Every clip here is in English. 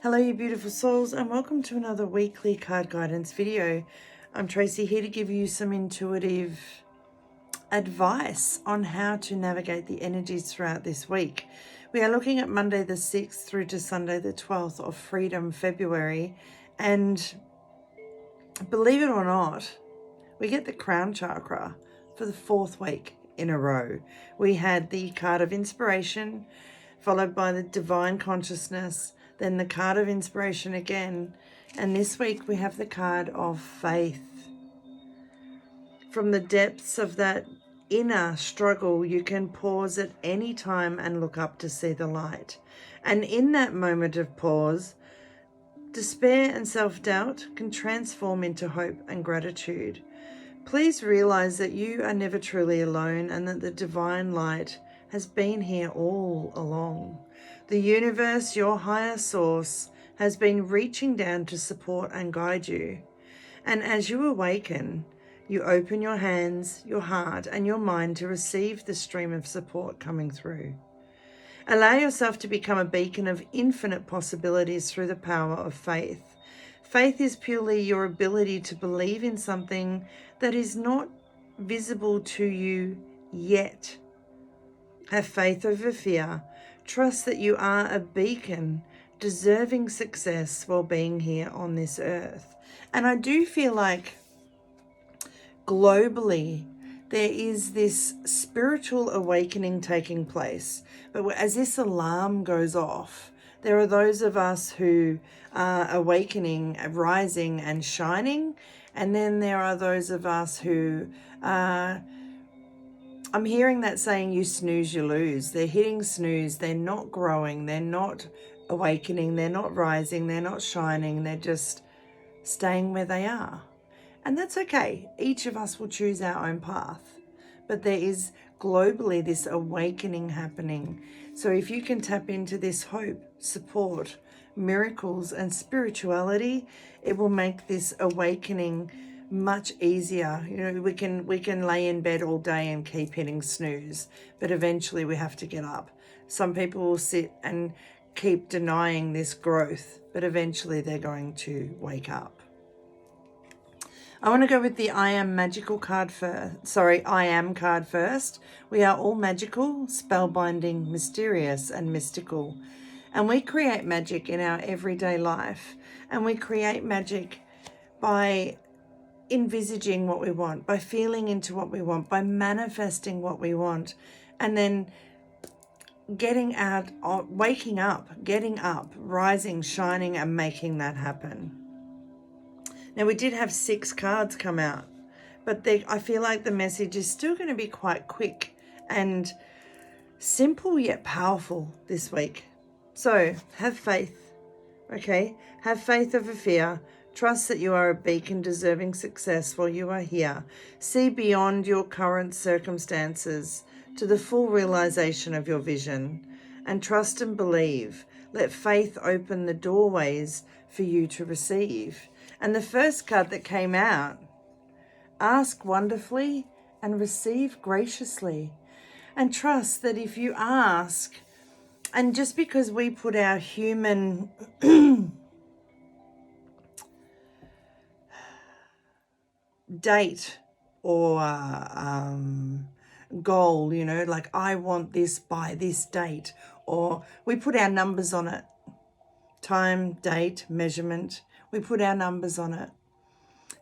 Hello you beautiful souls, and welcome to another weekly card guidance video. I'm Tracy, here to give you some intuitive advice on how to navigate the energies throughout this week. We are looking at Monday the 6th through to Sunday the 12th of Freedom February, and believe it or not, we get the crown chakra for the fourth week in a row. We had the card of inspiration, followed by the divine consciousness, then the card of inspiration again, and this week we have the card of faith. From the depths of that inner struggle, you can pause at any time and look up to see the light. And in that moment of pause, despair and self-doubt can transform into hope and gratitude. Please realize that you are never truly alone and that the divine light has been here all along. The universe, your higher source, has been reaching down to support and guide you. And as you awaken, you open your hands, your heart, and your mind to receive the stream of support coming through. Allow yourself to become a beacon of infinite possibilities through the power of faith. Faith is purely your ability to believe in something that is not visible to you yet. Have faith over fear. Trust that you are a beacon deserving success while being here on this earth. And I do feel like globally there is this spiritual awakening taking place. But as this alarm goes off, there are those of us who are awakening, rising and shining. And then there are those of us who are, I'm hearing that saying, you snooze, you lose. They're hitting snooze. They're not growing. They're not awakening. They're not rising. They're not shining. They're just staying where they are. And that's okay. Each of us will choose our own path. But there is globally this awakening happening. So if you can tap into this hope, support, miracles, and spirituality, it will make this awakening much easier. You know, we can lay in bed all day and keep hitting snooze, but eventually we have to get up. Some people will sit and keep denying this growth, but eventually they're going to wake up. I want to go with the I am magical card first. Sorry, I am card first. We are all magical, spellbinding, mysterious, and mystical. And we create magic in our everyday life. And we create magic by envisaging what we want, by feeling into what we want, by manifesting what we want, and then getting out, waking up, getting up, rising, shining, and making that happen. Now, we did have 6 cards come out, but I feel like the message is still going to be quite quick and simple yet powerful this week. So have faith, okay? Have faith over fear. Trust that you are a beacon deserving success while you are here. See beyond your current circumstances to the full realization of your vision. And trust and believe. Let faith open the doorways for you to receive. And the first card that came out, ask wonderfully and receive graciously. And trust that if you ask, and just because we put our human date or goal, you know, like I want this by this date, or we put our numbers on it, time, date, measurement, we put our numbers on it.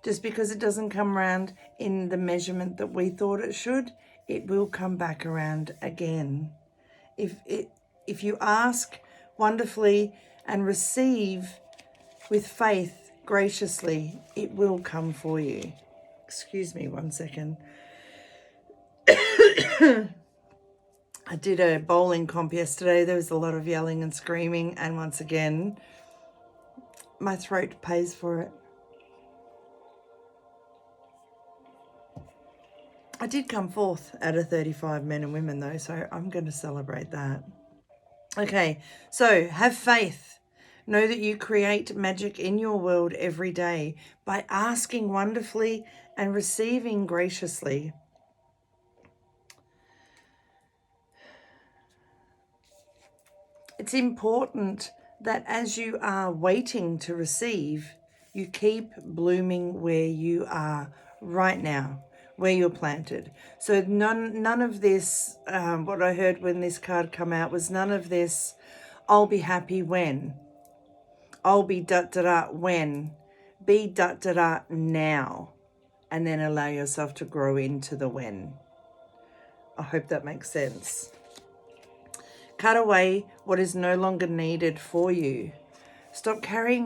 Just because it doesn't come around in the measurement that we thought it should, it will come back around again. If you ask wonderfully and receive with faith graciously, it will come for you. Excuse me 1 second. I did a bowling comp yesterday. There was a lot of yelling and screaming, and once again, my throat pays for it. I did come fourth out of 35 men and women though, so I'm going to celebrate that. Okay, so have faith. Know that you create magic in your world every day by asking wonderfully and receiving graciously. It's important that as you are waiting to receive, you keep blooming where you are right now, where you're planted. So none of this, what I heard when this card come out was none of this, I'll be happy when, I'll be da-da-da when, be da-da-da now, and then allow yourself to grow into the when. I hope that makes sense. Cut away what is no longer needed for you. Stop carrying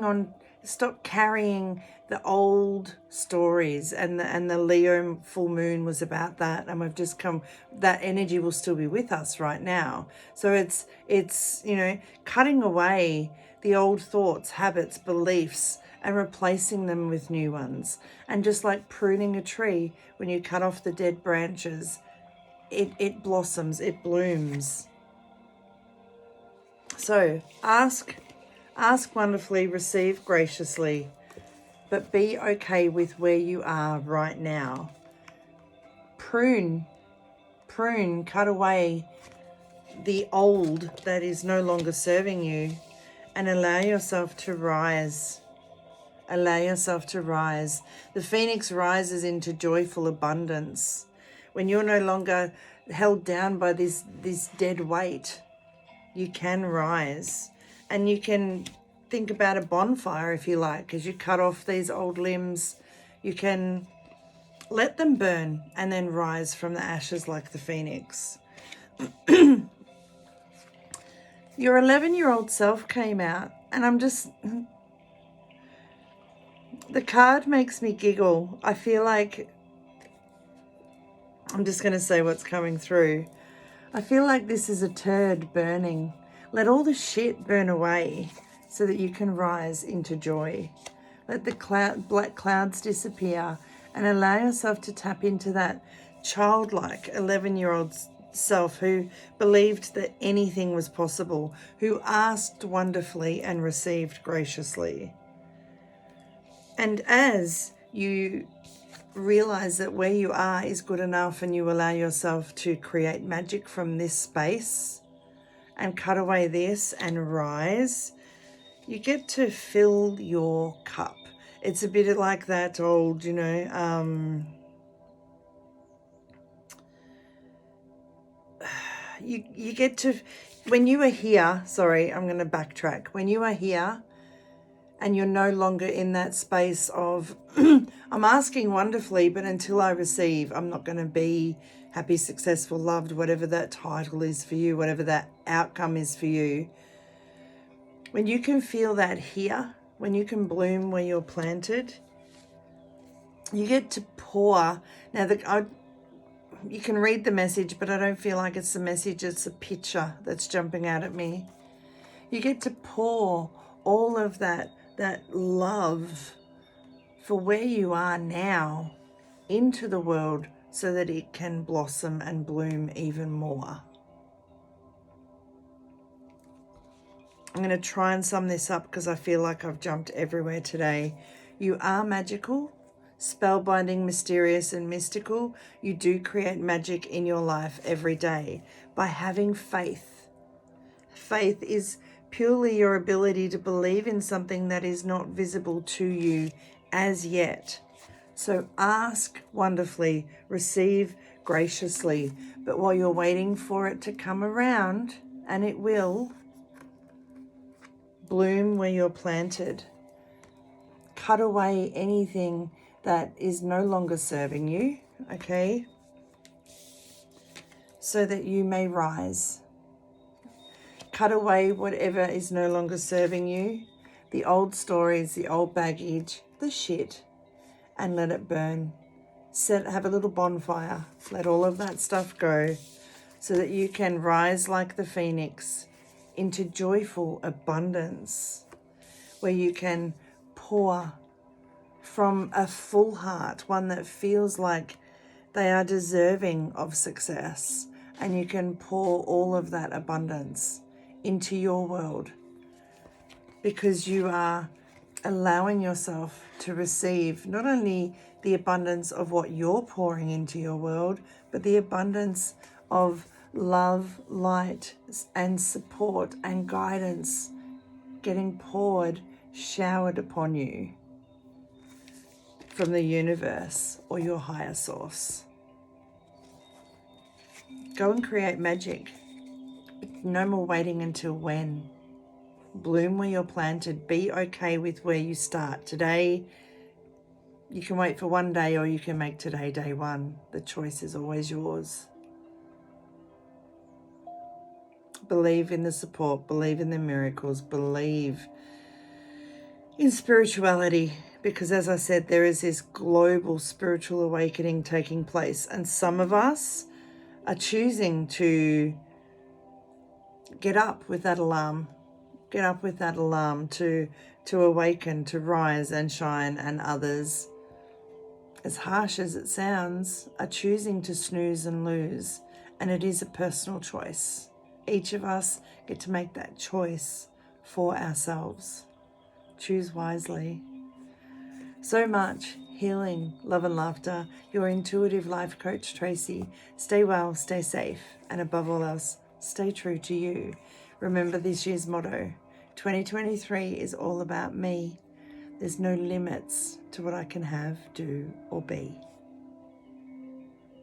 the old stories, and the Leo full moon was about that, and we've just come, that energy will still be with us right now. So it's cutting away the old thoughts, habits, beliefs, and replacing them with new ones. And just like pruning a tree, when you cut off the dead branches, it blossoms, it blooms. So ask wonderfully, receive graciously, but be okay with where you are right now. Prune, cut away the old that is no longer serving you, and allow yourself to rise. Allow yourself to rise. The phoenix rises into joyful abundance. When you're no longer held down by this dead weight, you can rise. And you can think about a bonfire if you like. As you cut off these old limbs, you can let them burn and then rise from the ashes like the phoenix. Your 11-year-old self came out, and the card makes me giggle. I feel like, I'm just going to say what's coming through. I feel like this is a turd burning. Let all the shit burn away so that you can rise into joy. Let the black clouds disappear and allow yourself to tap into that childlike 11-year-old self who believed that anything was possible, who asked wonderfully and received graciously. And as you realize that where you are is good enough, and you allow yourself to create magic from this space and cut away this and rise, you get to fill your cup. It's a bit like that old, you get to, when you are here, sorry, I'm going to backtrack. When you are here and you're no longer in that space of, I'm asking wonderfully, but until I receive, I'm not going to be happy, successful, loved, whatever that title is for you, whatever that outcome is for you. When you can feel that here, when you can bloom where you're planted, you get to pour. Now, you can read the message, but I don't feel like it's the message, it's a picture that's jumping out at me. You get to pour all of that love for where you are now into the world so that it can blossom and bloom even more. I'm going to try and sum this up because I feel like I've jumped everywhere today. You are magical, spellbinding, mysterious, and mystical. You do create magic in your life every day by having faith. Faith is purely your ability to believe in something that is not visible to you as yet. So ask wonderfully, receive graciously, but while you're waiting for it to come around, and it will, bloom where you're planted. Cut away anything that is no longer serving you, okay? So that you may rise. Cut away whatever is no longer serving you, the old stories, the old baggage, the shit, and let it burn. Have a little bonfire. Let all of that stuff go so that you can rise like the phoenix into joyful abundance, where you can pour from a full heart, one that feels like they are deserving of success, and you can pour all of that abundance into your world because you are allowing yourself to receive not only the abundance of what you're pouring into your world, but the abundance of love, light, and support and guidance getting poured, showered upon you from the universe or your higher source. Go and create magic. No more waiting until when. Bloom where you're planted. Be okay with where you start. Today, you can wait for one day, or you can make today day one. The choice is always yours. Believe in the support. Believe in the miracles. Believe in spirituality. Because as I said, there is this global spiritual awakening taking place. And some of us are choosing to get up with that alarm. Get up with that alarm to awaken, to rise and shine, and others, as harsh as it sounds, are choosing to snooze and lose. And it is a personal choice. Each of us get to make that choice for ourselves. Choose wisely. So much healing, love and laughter. Your intuitive life coach, Tracy. Stay well, stay safe, and above all else, stay true to you. Remember this year's motto, 2023 is all about me. There's no limits to what I can have, do, or be.